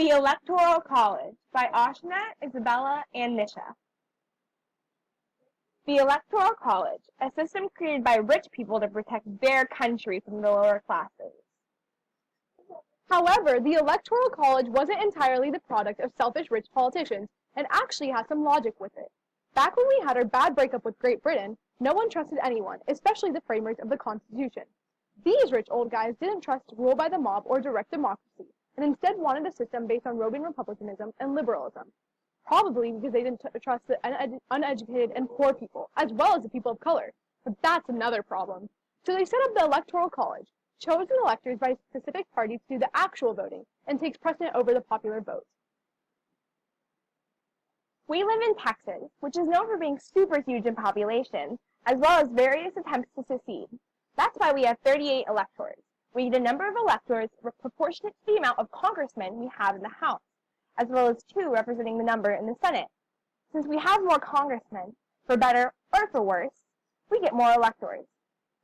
The Electoral College by Ashna, Isabella, and Nisha. The Electoral College, a system created by rich people to protect their country from the lower classes. However, the Electoral College wasn't entirely the product of selfish rich politicians and actually had some logic with it. Back when we had our bad breakup with Great Britain, no one trusted anyone, especially the framers of the Constitution. These rich old guys didn't trust rule by the mob or direct democracy, and instead wanted a system based on roving republicanism and liberalism. Probably because they didn't trust the uneducated and poor people, as well as the people of color. But that's another problem. So they set up the Electoral College, chosen electors by specific parties to do the actual voting, and takes precedent over the popular vote. We live in Texas, which is known for being super huge in population, as well as various attempts to secede. That's why we have 38 electors. We need a number of electors proportionate to the amount of congressmen we have in the House, as well as 2 representing the number in the Senate. Since we have more congressmen, for better or for worse, we get more electors.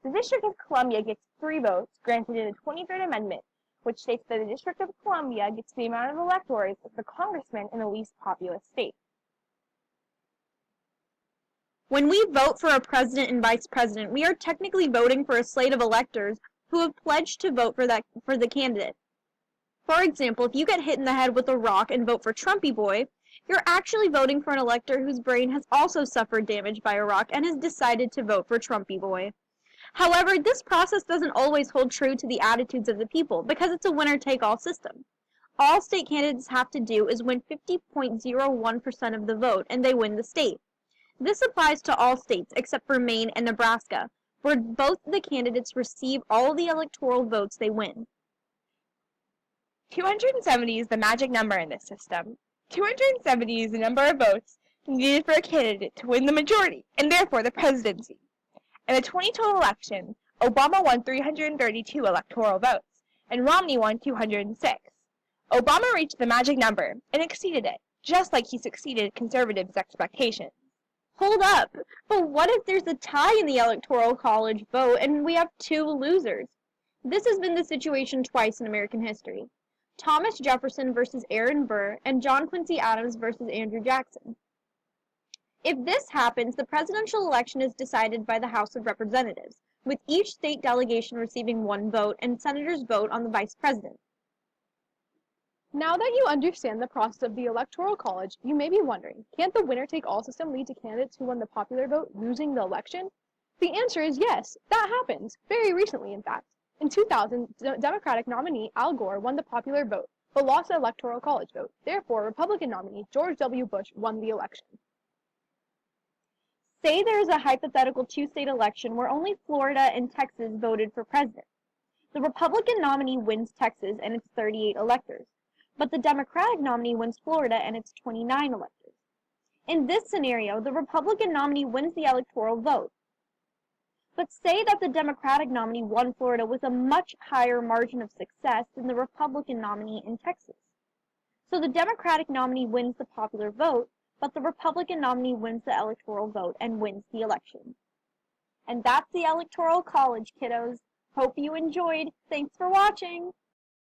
The District of Columbia gets 3 votes granted in the 23rd Amendment, which states that the District of Columbia gets the amount of electors of the congressmen in the least populous state. When we vote for a president and vice president, we are technically voting for a slate of electors who have pledged to vote for the candidate. For example, if you get hit in the head with a rock and vote for Trumpy Boy, you're actually voting for an elector whose brain has also suffered damage by a rock and has decided to vote for Trumpy Boy. However, this process doesn't always hold true to the attitudes of the people because it's a winner-take-all system. All state candidates have to do is win 50.01% of the vote and they win the state. This applies to all states except for Maine and Nebraska, where both the candidates receive all the electoral votes they win. 270 is the magic number in this system. 270 is the number of votes needed for a candidate to win the majority, and therefore the presidency. In the 2012 election, Obama won 332 electoral votes, and Romney won 206. Obama reached the magic number and exceeded it, just like he succeeded conservatives' expectations. Hold up! But what if there's a tie in the Electoral College vote and we have 2 losers? This has been the situation twice in American history. Thomas Jefferson versus Aaron Burr, and John Quincy Adams versus Andrew Jackson. If this happens, the presidential election is decided by the House of Representatives, with each state delegation receiving 1 vote and senators vote on the vice president. Now that you understand the process of the Electoral College, you may be wondering, can't the winner-take-all system lead to candidates who won the popular vote losing the election? The answer is yes, that happened, very recently in fact. In 2000, Democratic nominee Al Gore won the popular vote, but lost the Electoral College vote. Therefore, Republican nominee George W. Bush won the election. Say there is a hypothetical 2-state election where only Florida and Texas voted for president. The Republican nominee wins Texas and its 38 electors, but the Democratic nominee wins Florida and its 29 electors. In this scenario, the Republican nominee wins the electoral vote. But say that the Democratic nominee won Florida with a much higher margin of success than the Republican nominee in Texas. So the Democratic nominee wins the popular vote, but the Republican nominee wins the electoral vote and wins the election. And that's the Electoral College, kiddos. Hope you enjoyed. Thanks for watching.